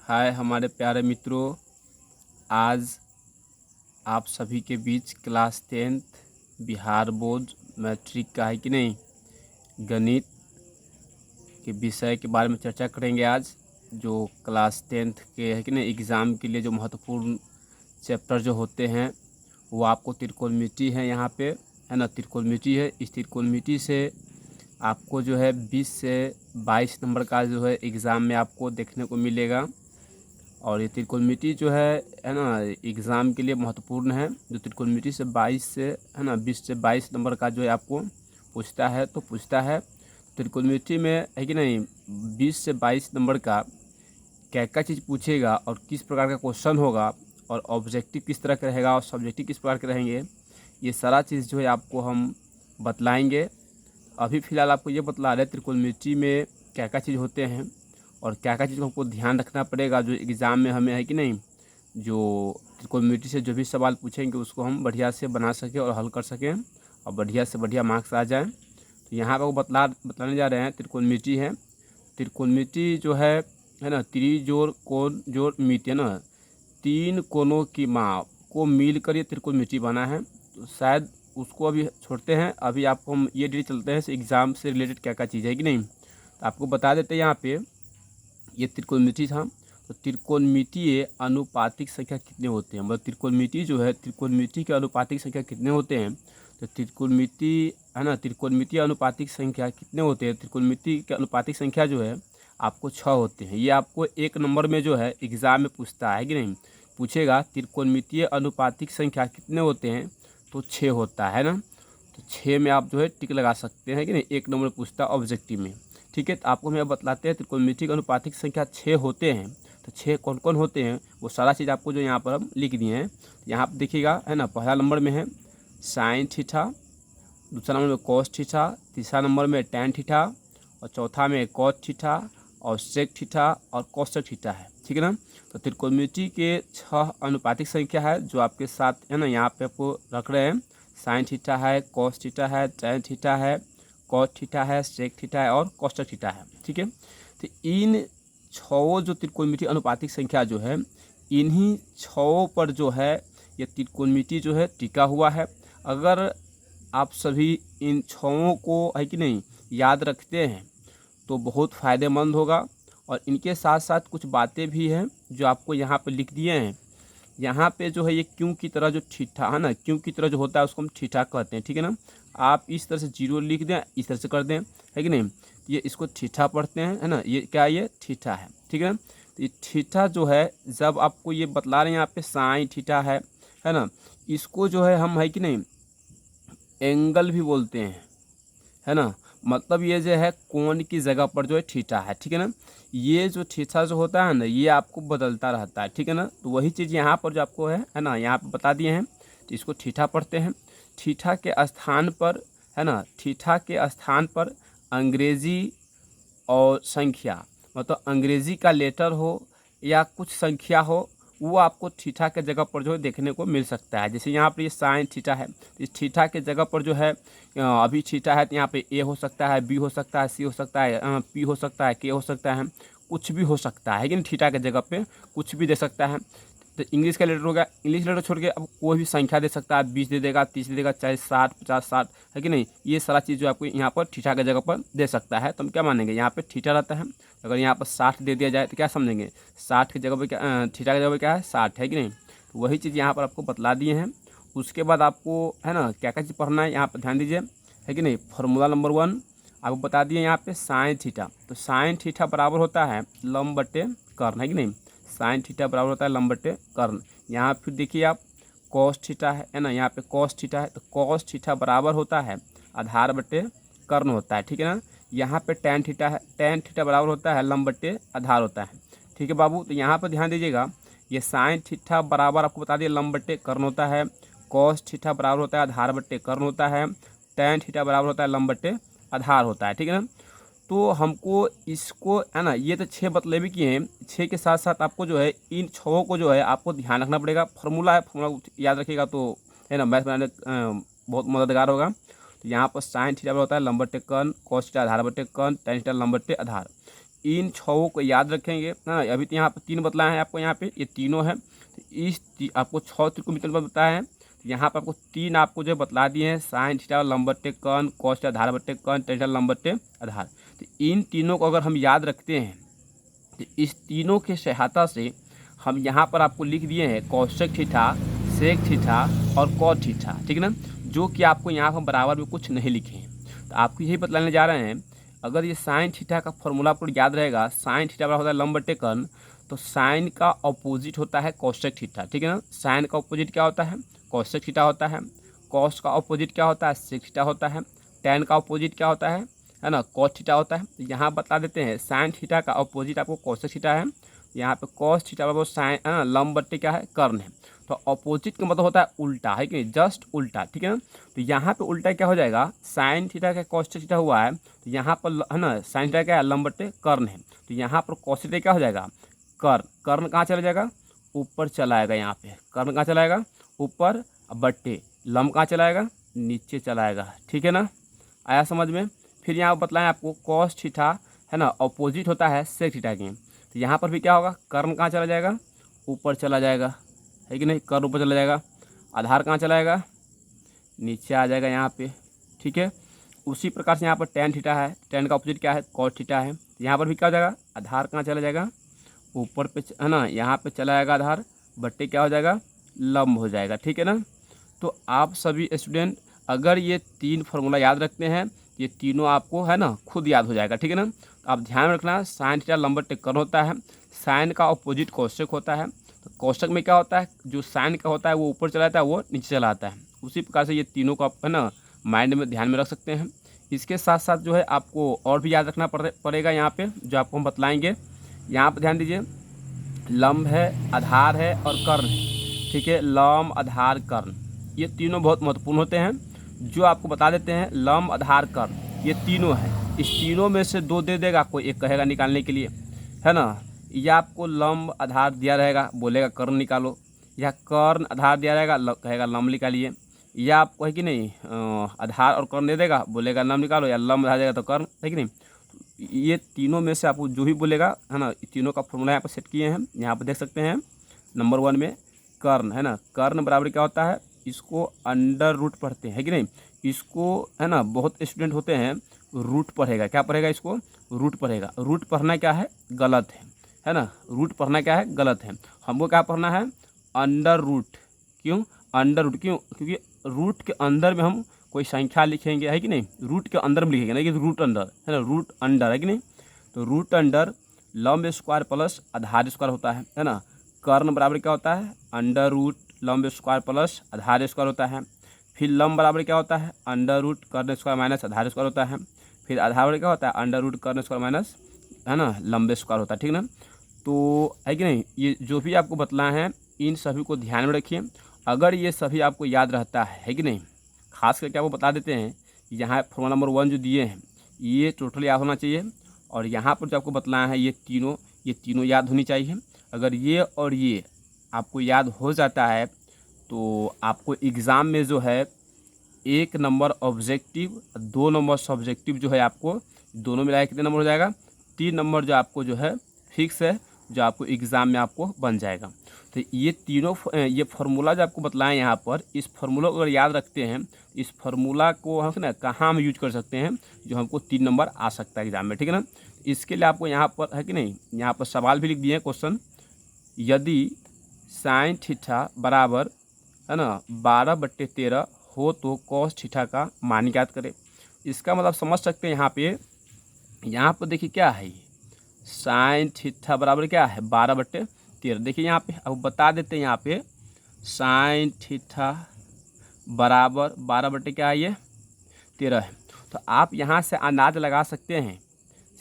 हाय हमारे प्यारे मित्रों। आज आप सभी के बीच class 10th Bihar board matric का है कि नहीं गणित के विषय के बारे में चर्चा करेंगे। आज जो क्लास 10th के है कि नहीं एग्ज़ाम के लिए जो महत्वपूर्ण चैप्टर जो होते हैं वो आपको त्रिकोणमिति है, यहाँ पे है ना, त्रिकोणमिति है। इस त्रिकोणमिति से आपको जो है 20 से 22 नंबर का जो है एग्ज़ाम में आपको देखने को मिलेगा। और ये त्रिकोणमिति जो है ना, एग्ज़ाम के लिए महत्वपूर्ण है। जो त्रिकोणमिति से 22 से है ना 20 से 22 नंबर का जो है आपको पूछता है। त्रिकोणमिति में है कि नहीं 20 से 22 नंबर का क्या क्या चीज़ पूछेगा और किस प्रकार का क्वेश्चन होगा और ऑब्जेक्टिव किस तरह का रहेगा और सब्जेक्टिव किस प्रकार के रहेंगे, ये सारा चीज़ जो है आपको हम बतलाएंगे। अभी फ़िलहाल आपको ये बतला रहे त्रिकोणमिति में क्या क्या चीज़ होते हैं और क्या क्या चीज़ को हमको ध्यान रखना पड़ेगा जो एग्ज़ाम में हमें है कि नहीं, जो त्रिकोणमिति से जो भी सवाल पूछेंगे उसको हम बढ़िया से बना सकें और हल कर सकें और बढ़िया से बढ़िया मार्क्स आ जाएं। तो यहाँ पर वो बतलाने जा रहे हैं त्रिकोणमिति है। त्रिकोणमिति जो है ना, त्रिजोड़ कोण जोड़ मिति है ना, 3 कोणों की माप को मिलकर ये त्रिकोणमिति बना है। तो शायद उसको अभी छोड़ते हैं, अभी आपको हम ये डील चलते हैं एग्ज़ाम से रिलेटेड क्या क्या चीज़ है कि नहीं। तो आपको बता देते हैं यहाँ पे ये त्रिकोणमिति था। तो त्रिकोणमितीय अनुपातिक संख्या कितने होते हैं, मतलब त्रिकोणमिति जो है, त्रिकोणमिति के अनुपातिक संख्या कितने होते हैं। तो त्रिकोणमिति है ना, त्रिकोणमितीय अनुपातिक संख्या कितने होते हैं। त्रिकोणमिति के अनुपातिक संख्या जो है आपको 6 होते हैं। ये आपको 1 नंबर में जो है एग्ज़ाम में पूछता है कि नहीं, पूछेगा त्रिकोणमितीय अनुपातिक संख्या कितने होते हैं, तो 6 होता है ना। तो 6 में आप जो है टिक लगा सकते हैं कि नहीं, 1 नंबर पूछता ऑब्जेक्टिव में। ठीक है, तो आपको हम बतलाते हैं त्रिकोणमिति की अनुपातिक संख्या 6 होते हैं। तो 6 कौन कौन होते हैं वो सारा चीज़ आपको जो यहाँ पर हम लिख दिए हैं। यहाँ पर देखिएगा है ना, पहला नंबर में है साइन थीटा, दूसरा नंबर में कॉस थीटा, तीसरा नंबर में टैन थीटा और चौथा में कॉट थीटा और सेक थीटा और कोसेक थीटा है। ठीक है ना। तो त्रिकोणमिति के 6 अनुपातिक संख्या है जो आपके साथ है ना यहाँ पे आपको रख रहे हैं। साइन थीटा है, कॉस थीटा है, टैन थीटा है, कॉट थीटा है, सेक थीटा है और कोसेक थीटा है। ठीक है, तो इन 6 जो त्रिकोणमिति अनुपातिक संख्या जो है, इन्हीं 6 पर जो है ये त्रिकोणमिति जो है टिका हुआ है। अगर आप सभी इन 6 को है कि नहीं याद रखते हैं तो बहुत फ़ायदेमंद होगा। और इनके साथ साथ कुछ बातें भी हैं जो आपको यहाँ पे लिख दिए हैं। यहाँ पे जो है ये क्यों की तरह जो थीटा है ना, क्यों की तरह जो होता है उसको हम थीटा कहते हैं। ठीक है ना, आप इस तरह से 0 लिख दें, इस तरह से कर दें, है कि नहीं। ये इसको थीटा पढ़ते हैं, है ना, ये क्या, ये थीटा है। ठीक है ना, तो ये थीटा जो है जब आपको ये बतला रहे हैं यहाँ पे साइन थीटा है ना, इसको जो है हम है कि नहीं एंगल भी बोलते हैं, है ना। मतलब ये जो है कोण की जगह पर जो है थीटा है। ठीक है ना, ये जो थीटा जो होता है ना ये आपको बदलता रहता है। ठीक है ना, तो वही चीज़ यहाँ पर जो आपको है ना यहाँ पे बता दिए हैं। तो इसको थीटा पढ़ते हैं। थीटा के स्थान पर है ना, थीटा के स्थान पर अंग्रेजी और संख्या, मतलब अंग्रेजी का लेटर हो या कुछ संख्या हो, वो आपको थीटा के जगह पर जो है देखने को मिल सकता है। जैसे यहाँ पर ये साइन थीटा है, इस थीटा के जगह पर जो है अभी थीटा है तो यहाँ पे ए हो सकता है, बी हो सकता है, सी हो सकता है, पी हो सकता है, के हो सकता है, कुछ भी हो सकता है कि नहीं, थीटा के जगह पे कुछ भी दे सकता है। तो इंग्लिश का लेटर हो गया, इंग्लिश लेटर छोड़ के अब कोई भी संख्या दे सकता है, 20 दे देगा, 30 दे देगा, चाहे 60, 50, 60, है कि नहीं। ये सारा चीज़ जो आपको यहाँ पर थीटा के जगह पर दे सकता है। तो हम क्या मानेंगे, यहाँ पे थीटा रहता है। अगर यहाँ पर 60 दे दिया जाए तो क्या समझेंगे, 60 की जगह पर क्या, थीटा की जगह पर क्या है 60, है कि नहीं। तो वही चीज़ यहाँ पर आपको बतला दिए हैं। उसके बाद आपको है ना क्या क्या चीज़ पढ़ना है यहाँ पर ध्यान दीजिए, है कि नहीं। फार्मूला नंबर 1 आपको बता दिए यहाँ पे साइन थीटा। तो साइन थीटा बराबर होता है लंब बटे कर्ण, है कि नहीं। साइन थीटा बराबर होता है लंब बटे कर्ण। यहाँ फिर देखिए आप कॉस थीटा है ना, यहाँ पे कॉस थीटा है, तो कॉस थीटा बराबर होता है आधार बटे कर्ण होता है। ठीक है ना, यहाँ पे टैन थीटा है, टैन थीटा बराबर होता है लंब बटे आधार होता है। ठीक है बाबू, तो यहाँ पर ध्यान दीजिएगा, ये साइन थीटा बराबर आपको बता दिए लंब बटे कर्ण होता है, कॉस थीटा बराबर होता है आधार बटे कर्ण होता है, टैन थीटा बराबर होता है लंब बटे आधार होता है। ठीक है ना, तो हमको इसको है ना, ये तो 6 बतले भी किए हैं। 6 के साथ साथ आपको जो है इन 6 को जो है आपको ध्यान रखना पड़ेगा। फार्मूला है, फार्मूला याद रखिएगा तो है ना मैथ बनाने बहुत मददगार होगा। तो यहाँ पर साइन थीटा होता है लंब बटे कर्ण, कॉस थीटा आधार बटे कर्ण, टैन थीटा लंब बटे आधार। इन छहों को याद रखेंगे। हाँ, अभी तो यहाँ पर 3 बतलाए हैं आपको, यहाँ पे ये तीनों है। तो आपको 6 त्रिकोणमिति बताया है। तो यहाँ पर आपको 3 आपको जो बतला दिए हैं, साइन थीटा लंब बट्टे कर्ण, कॉस थीटा आधार बट्टे कर्ण, tan थीटा लंब बट्टे आधार। तो इन तीनों को अगर हम याद रखते हैं तो इस तीनों के सहायता से हम यहाँ पर आपको लिख दिए हैं कौशिक थीटा, सेक थीटा और कॉट थीटा, ठीक है ना, जो कि आपको यहाँ पर बराबर में कुछ नहीं लिखे हैं। तो आपको यही बतलाने जा रहे हैं, अगर ये साइन थीटा का फॉर्मूला आपको याद रहेगा, साइन थीटा बराबर होता है लंब बट्टे कर्ण, तो साइन का अपोजिट होता है कौशिक थीटा, ठीक है ना। साइन का अपोजिट क्या होता है? कौशिक थीटा होता है। कॉस का अपोजिट क्या होता है? सेक थीटा होता है। टैन का अपोजिट क्या होता है ना, कॉट थीटा होता है। तो यहाँ बता देते हैं, साइन थीटा का अपोजिट आपको कौशिक थीटा है, यहाँ पे कॉस थीटा बराबर साइन लंब बट्टे क्या है? कर्ण है। तो अपोजिट का मतलब होता है उल्टा, है कि नहीं, जस्ट उल्टा, ठीक है ना। तो यहाँ पे उल्टा क्या हो जाएगा, साइन थीटा का कॉस थीटा हुआ है, तो यहाँ पर है ना साइन थीटा क्या है? लंब बट्टे कर्ण है। तो यहाँ पर कॉस थीटा क्या हो जाएगा? कर्ण। कर्ण कहाँ चला जाएगा? ऊपर चला आएगा। यहाँ पे कर्ण कहाँ चला आएगा? ऊपर। बट्टे लंब कहाँ चला आएगा? नीचे चला आएगा, ठीक है ना। आया समझ में। फिर यहाँ बतलाएं आपको कॉस थीटा है ना अपोजिट होता है सेक थीटा के, तो यहाँ पर भी क्या होगा? कर्ण कहाँ चला जाएगा? ऊपर चला जाएगा, है कि नहीं, कर्ण ऊपर चला जाएगा। आधार कहाँ चला जाएगा? नीचे आ जाएगा यहाँ पे, ठीक है। उसी प्रकार से यहाँ पर टैन थीटा है, टैन का अपोजिट क्या है? कॉट थीटा है। यहाँ पर भी क्या हो जाएगा? आधार कहाँ चला जाएगा? ऊपर पे, है ना, यहाँ पे चला जाएगा आधार, बट्टे क्या हो जाएगा? लंब हो जाएगा, ठीक है ना। तो आप सभी स्टूडेंट अगर ये 3 फार्मूला याद रखते हैं, ये तीनों आपको है ना खुद याद हो जाएगा, ठीक है ना। तो आप ध्यान रखना, साइन थीटा लंब बट्टे कर्ण होता है, साइन का अपोजिट कौशिक होता है। तो कौशिक में क्या होता है? जो साइन का होता है वो ऊपर चला जाता है, वो नीचे चला आता है। उसी प्रकार से ये तीनों को आप है ना माइंड में ध्यान में रख सकते हैं। इसके साथ साथ जो है आपको और भी याद रखना पड़ेगा यहाँ पे, जो आपको हम बतलाएंगे। यहाँ पर ध्यान दीजिए, लंब है, आधार है और कर्ण है, ठीक है। लंब, आधार, कर्ण, ये तीनों बहुत महत्वपूर्ण होते हैं। जो आपको बता देते हैं, लंब, आधार, कर्ण, ये तीनों है। इस तीनों में से 2 दे देगा, कोई एक कहेगा निकालने के लिए, है ना। या आपको लंब आधार दिया रहेगा, बोलेगा कर्ण निकालो, या कर्ण आधार दिया रहेगा, कहेगा लंब निकालिए। या आपको है कि नहीं आधार और कर्ण दे देगा, बोलेगा लंब निकालो, या लंब आधार देगा तो कर्ण, है कि नहीं। ये तीनों में से आपको जो भी बोलेगा, है ना, तीनों का फॉर्मूला यहाँ पर सेट किए हैं। यहाँ पर देख सकते हैं नंबर 1 में कर्ण, है ना, कर्ण बराबर क्या होता है? इसको अंडर रूट पढ़ते हैं, है कि नहीं। इसको है ना बहुत स्टूडेंट होते हैं रूट पढ़ेगा, क्या पढ़ेगा? इसको रूट पढ़ेगा। रूट पढ़ना क्या है? गलत है ना। रूट पढ़ना क्या है? गलत है। हमको क्या पढ़ना है? Under root. क्यों अंडर रूट? क्योंकि रूट के अंदर में हम कोई संख्या लिखेंगे, है कि नहीं, रूट के अंदर में लिखेंगे, नहीं कि रूट अंडर, है ना, रूट अंडर, है कि नहीं। तो रूट अंडर लंब स्क्वायर प्लस आधार स्क्वायर होता है ना। कर्ण बराबर क्या होता है? अंडर रूट लंब स्क्वायर प्लस आधार स्क्वायर होता है। फिर लंब बराबर क्या होता है? अंडर रूट कर्ण स्क्वायर माइनस आधार स्क्वायर होता है। फिर आधार बराबर क्या होता है? अंडर रूट कर्ण स्क्वायर माइनस, है ना, लंब स्क्वायर होता है, ठीक ना। तो है कि नहीं, ये जो भी आपको बतलाए हैं इन सभी को ध्यान में रखिए। अगर ये सभी आपको याद रहता है कि नहीं, खास करके आपको बता देते हैं, यहाँ फॉर्मूला नंबर 1 जो दिए हैं ये टोटल याद होना चाहिए। और यहाँ पर जो आपको बतलाया है ये तीनों याद होनी चाहिए। अगर ये और ये आपको याद हो जाता है तो आपको एग्ज़ाम में जो है 1 नंबर ऑब्जेक्टिव, 2 नंबर सब्जेक्टिव जो है आपको दोनों मिलाए कितने नंबर हो जाएगा? 3 नंबर जो आपको जो है फिक्स है, जो आपको एग्ज़ाम में आपको बन जाएगा। तो ये तीनों ये फार्मूला जो आपको बतलाएं यहाँ पर, इस फार्मूला को अगर याद रखते हैं, इस फार्मूला को हम ना कहाँ हम यूज कर सकते हैं, जो हमको 3 नंबर आ सकता है एग्जाम में, ठीक है ना। इसके लिए आपको यहाँ पर है कि नहीं, यहाँ पर सवाल भी लिख दिए हैं क्वेश्चन, यदि साइन थीटा बराबर है ना 12/13 हो तो कॉस थीटा का मान ज्ञात करें। इसका मतलब समझ सकते हैं यहाँ पर देखिए क्या है, साइन थीटा बराबर क्या है? 12/13। देखिए यहाँ पे अब बता देते हैं, यहाँ पे साइन थीटा बराबर 12 क्या है? ये 13 है। तो आप यहाँ से अंदाज लगा सकते हैं,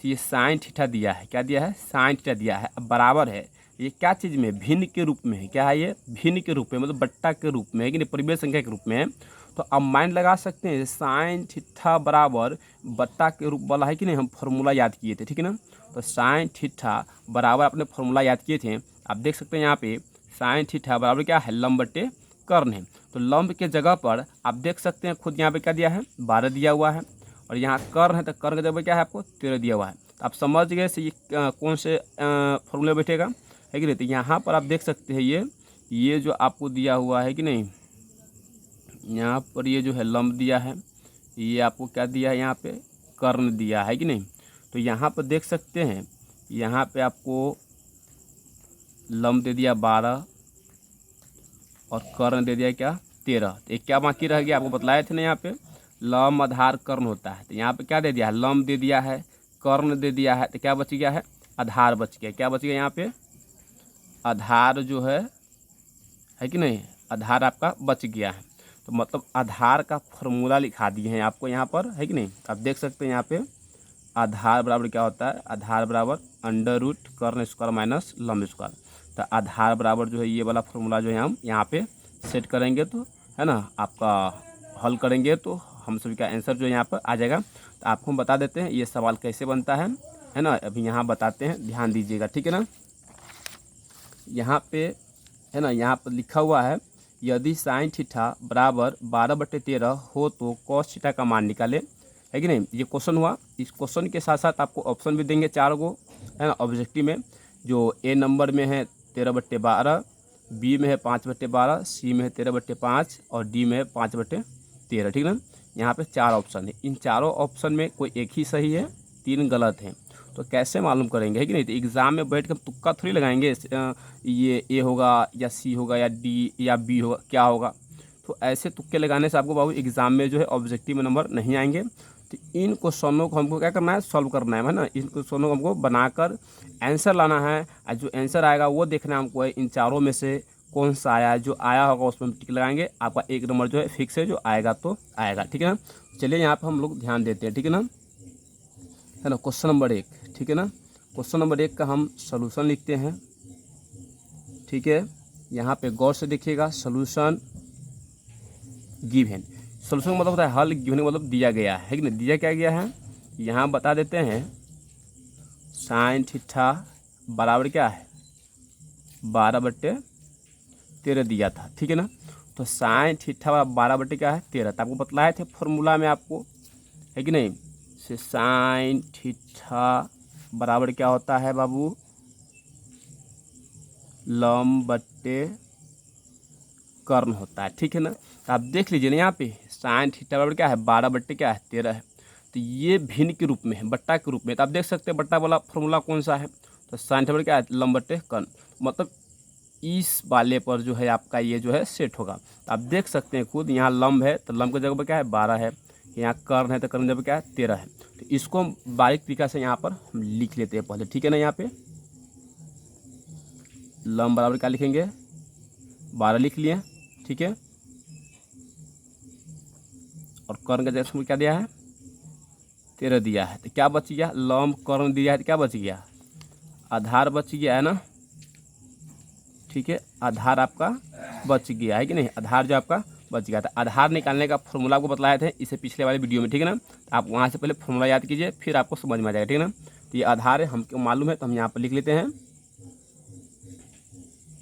ये साइन थीटा दिया है, क्या दिया है? साइन थीटा दिया है। अब बराबर है, ये क्या चीज़ में? भिन्न के रूप में है। क्या है ये? भिन्न के रूप में, मतलब बट्टा के रूप में है कि नहीं, परिमेय संख्या के रूप में है। तो अब माइंड लगा सकते हैं, साइन थीटा बराबर बट्टा के रूप वाला है कि नहीं, हम फॉर्मूला याद किए थे, ठीक है ना। तो साइन थीटा बराबर अपने फॉर्मूला याद किए थे, आप देख सकते हैं यहाँ पे साइन थीटा बराबर क्या है? लंब बट्टे कर्ण है। तो लंब के जगह पर आप देख सकते हैं खुद यहाँ पे क्या दिया है? 12 दिया हुआ है। और यहाँ कर्ण है तो कर्ण के जगह क्या है? आपको 13 दिया हुआ है। तो आप समझ गए से ये कौन से फॉर्मूले बैठेगा, है कि नहीं। तो यहाँ पर आप देख सकते हैं ये जो आपको दिया हुआ है कि नहीं, यहाँ पर ये जो है लंब दिया है, ये आपको क्या दिया है, यहाँ पे कर्ण दिया है कि नहीं। तो यहाँ पर देख सकते हैं, यहाँ पे आपको लंब दे दिया 12 और कर्ण दे दिया क्या 13। तो एक क्या बाकी रह गया, आपको बतलाए थे ना, यहाँ पे लंब आधार कर्ण होता है। तो यहाँ पे क्या दे दिया है, लंब दे दिया है, कर्ण दे दिया है, तो क्या बच गया है, आधार बच गया। क्या बच गया यहाँ पे, आधार जो है कि नहीं, आधार आपका बच गया है। तो मतलब आधार का फॉर्मूला लिखा दिए हैं आपको यहाँ पर, है कि नहीं। आप देख सकते हैं यहाँ पे आधार बराबर क्या होता है, आधार बराबर अंडर रूट कर्ण स्क्वायर माइनस लंब स्क्वायर। तो आधार बराबर जो है ये वाला फॉर्मूला जो है हम यहाँ पे सेट करेंगे, तो है ना आपका हल करेंगे तो हम सभी का आंसर जो है यहाँ पर आ जाएगा। तो आपको हम बता देते हैं ये सवाल कैसे बनता है ना, अभी यहाँ बताते हैं, ध्यान दीजिएगा, ठीक है ना। यहाँ पे है ना, यहाँ पर लिखा हुआ है यदि साइन थीटा बराबर 12/13 हो तो कॉस थीटा का मान निकाले, है कि नहीं। ये क्वेश्चन हुआ, इस क्वेश्चन के साथ साथ आपको ऑप्शन भी देंगे 4 गो, है ना ऑब्जेक्टिव में। जो ए नंबर में है 13/12, बी में है 5/12, सी में है 13/5 और डी में है 5/13, ठीक है ना। यहाँ पे 4 ऑप्शन है, इन चारों ऑप्शन में कोई एक ही सही है, 3 गलत हैं। तो कैसे मालूम करेंगे, है कि नहीं। तो एग्ज़ाम में बैठ कर तुक्का थोड़ी लगाएंगे, ये ए होगा या सी होगा या डी या बी होगा, क्या होगा। तो ऐसे तुक्के लगाने से आपको बाबू एग्ज़ाम में जो है ऑब्जेक्टिव में नंबर नहीं आएंगे। तो इन क्वेश्चनों को हमको क्या करना है, सॉल्व करना है ना। इन क्वेश्चनों को हमको बनाकर आंसर लाना है, और जो आंसर आएगा वो देखना है हमको है इन चारों में से कौन सा आया, जो आया होगा उसमें हम टिक लगाएंगे। आपका एक नंबर जो है फिक्स है, जो आएगा तो आएगा, ठीक है ना। चलिए यहाँ पर हम लोग ध्यान देते हैं, ठीक है ना, है ना। क्वेश्चन नंबर 1, ठीक है ना। क्वेश्चन नंबर 1 का हम सॉल्यूशन लिखते हैं, ठीक है। यहाँ पे गौर से देखिएगा, सॉल्यूशन गिवन। सॉल्यूशन का मतलब होता है हल, गिवन का मतलब दिया गया है कि नहीं, दिया क्या गया है। यहाँ बता देते हैं साइन थीटा बराबर क्या है 12/13 दिया था, ठीक है ना। तो साइन थीटा 12 क्या है 13, तो आपको बतलाए थे फॉर्मूला में आपको, है कि नहीं। से साइन थीटा बराबर क्या होता है बाबू, लंब बट्टे कर्ण होता है, ठीक है ना। तो आप देख लीजिए ना, यहाँ पे साइन थीटा बराबर क्या है 12/13 है। तो ये भिन्न के रूप में है, बट्टा के रूप में। तो आप देख सकते हैं बट्टा वाला फॉर्मूला कौन सा है, तो साइन थीटा क्या है लंब बट्टे कर्ण, मतलब इस वाले पर जो है आपका ये जो है सेट होगा। तो आप देख सकते हैं खुद, यहाँ लंब है तो लंब की जगह पर क्या है 12 है, यहाँ कर्ण है तो कर्ण की जगह क्या है 13 है। तो इसको हम बारीक तरीका से यहाँ पर हम लिख लेते हैं पहले, ठीक है ना। यहाँ पे लंब बराबर क्या लिखेंगे 12 लिख लिए, ठीक है। और कर्ण का जगह क्या दिया है 13 दिया है। तो क्या बच गया, लंब कर्ण दिया है तो क्या बच गया, आधार बच गया है ना, ठीक है। आधार आपका बच गया है कि नहीं, आधार जो आपका बच गया था। आधार निकालने का फॉर्मूला आपको बतलाए थे इसे पिछले वाले वीडियो में, ठीक है ना। तो आप वहाँ से पहले फॉर्मूला याद कीजिए, फिर आपको समझ में आ जाएगा, ठीक है ना। तो ये आधार है, हमको मालूम है तो हम यहाँ पर लिख लेते हैं,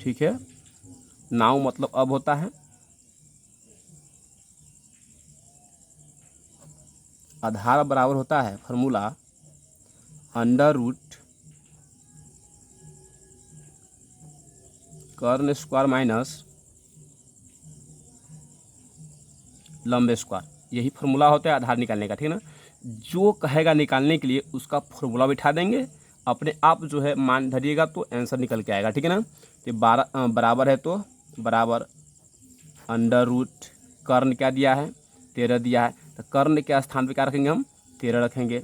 ठीक है। नाउ मतलब अब होता है, आधार बराबर होता है फॉर्मूला अंडर रूट कर्ण स्क्वायर माइनस लंब स्क्वायर, यही फॉर्मूला होता है आधार निकालने का, ठीक है ना। जो कहेगा निकालने के लिए उसका फॉर्मूला बिठा देंगे, अपने आप जो है मान धरिएगा तो आंसर निकल के आएगा, ठीक है ना। तो 12 बराबर है तो बराबर अंडर रूट कर्ण क्या दिया है 13 दिया है, तो कर्ण के स्थान पे क्या रखेंगे हम 13 रखेंगे,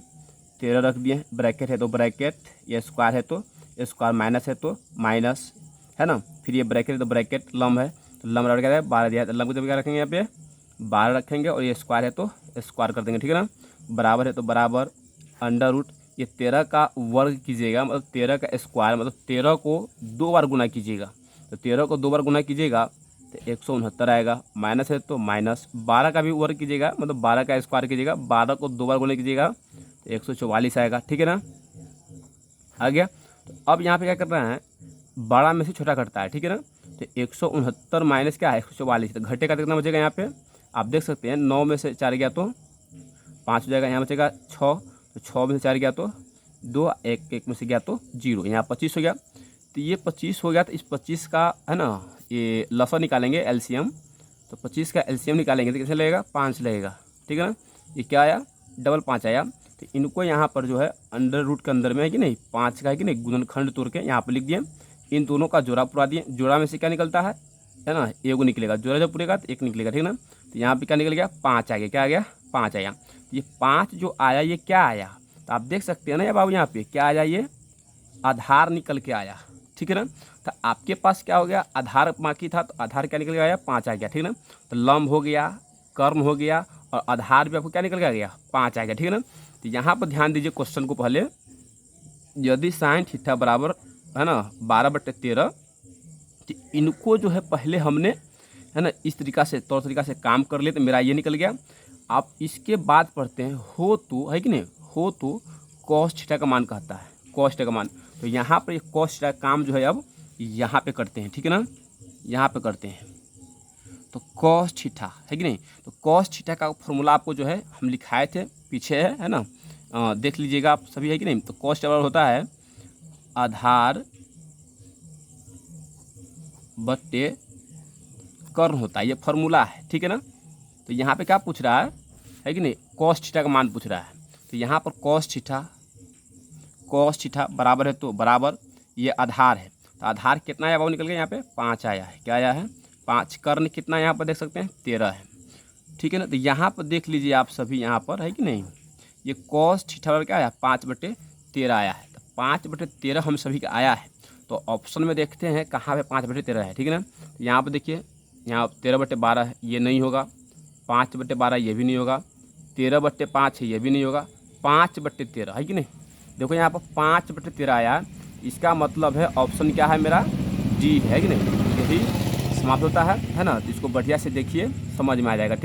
13 रख दिए। ब्रैकेट है तो ब्रैकेट, ये स्क्वायर है तो स्क्वायर, माइनस है तो माइनस, है ना। फिर ये ब्रैकेट है तो ब्रैकेट, लंब है तो लंब बराबर क्या है 12 दिया है, तो लंब को जब क्या रखेंगे यहाँ पे 12 रखेंगे, और ये स्क्वायर है तो स्क्वायर कर देंगे, ठीक है ना। बराबर है तो बराबर अंडर रूट, ये 13 का वर्ग कीजिएगा, मतलब 13 का स्क्वायर, मतलब 13 को 2 बार गुना कीजिएगा, तो 13 को 2 बार गुना कीजिएगा तो 169 आएगा। माइनस है तो माइनस, 12 का भी वर्ग कीजिएगा, मतलब 12 का स्क्वायर कीजिएगा, 12 को 2 बार गुना कीजिएगा तो 144 आएगा, ठीक है ना। आ गया। तो अब यहाँ पे क्या करना है, बड़ा में से छोटा घटता है, ठीक है ना। तो 169 माइनस क्या है 144, तो घटे का कितना बचेगा यहाँ पे आप देख सकते हैं, 9 में से 4 गया तो 5 हो जाएगा, यहाँ बचेगा 6, तो 6 में से 4 गया तो 2 एक एक में से गया तो 0, यहाँ 25 हो गया। तो ये 25 हो गया, तो इस 25 का है ना ये लसा निकालेंगे एलसीएम, तो 25 का एलसीएम निकालेंगे तो कैसे लगेगा 5 लगेगा, ठीक है ना। ये क्या आया डबल 5 आया। तो इनको यहाँ पर जो है अंडर रूट के अंदर में है कि नहीं 5 का है कि नहीं गुणनखंड तोड़ के यहाँ पर लिख दिए। इन दोनों का जोड़ा पुरा दिए, जोड़ा में से क्या निकलता है ना एगो निकलेगा, जोड़ा जब पूरेगा तो 1 निकलेगा, ठीक है ना। तो यहाँ पे क्या निकल गया 5 आ गया, क्या आ गया 5 आया। तो ये 5 जो आया ये क्या आया, तो आप देख सकते हैं ना बाबू यहाँ पे क्या आया, ये आधार निकल के आया, ठीक है ना। तो आपके पास क्या हो गया आधार बाकी था, तो आधार क्या निकल के आया 5 आ गया, ठीक है ना। तो लंब हो गया, कर्ण हो गया और आधार भी आपको क्या निकल के आ गया 5 आ गया, ठीक है ना। तो यहाँ पर ध्यान दीजिए क्वेश्चन को पहले, यदि साइन थीटा बराबर है ना 12/13, तो इनको जो है पहले हमने है ना इस तरीका से तौर तरीका से काम कर लिए, तो मेरा ये निकल गया। आप इसके बाद पढ़ते हैं हो तो है कि नहीं, हो तो कॉस थीटा का मान कहता है, कॉस थीटा का मान। तो यहाँ पर कॉस थीटा का काम जो है अब यहाँ पे करते हैं, ठीक है ना, यहाँ पे करते हैं। तो कॉस थीटा है कि नहीं, तो कॉस थीटा का फॉर्मूला आपको जो है हम लिखाए थे पीछे है ना, देख लीजिएगा आप सभी है कि नहीं। तो कॉस थीटा होता है आधार बट्टे कर्ण होता है, ये फॉर्मूला है, ठीक है ना। तो यहाँ पे क्या पूछ रहा है कि नहीं कॉस थीटा का मान पूछ रहा है। तो यहाँ पर कॉस थीटा बराबर है, तो बराबर ये आधार है, तो आधार कितना आया वो निकल गया यहाँ पे 5 आया है, क्या आया है 5। कर्ण कितना यहाँ पर देख सकते हैं 13 है, ठीक है ना। तो यहाँ पर देख लीजिए आप सभी यहाँ पर है कि नहीं, ये कॉस थीटा बराबर क्या आया 5/13 आया है। तो 5/13 हम सभी का आया है, तो ऑप्शन में देखते हैं कहाँ पे 5/13 है, ठीक है ना। तो यहाँ पर देखिए यहाँ 13/12 है, ये नहीं होगा, 5/12 ये भी नहीं होगा, 13/5 है ये भी नहीं होगा, 5/13 है कि नहीं। देखो यहाँ पर 5/13 आया, इसका मतलब है ऑप्शन क्या है मेरा डी है कि नहीं, यही समाप्त होता है ना। तो इसको बढ़िया से देखिए समझ में आ जाएगा, ठीक।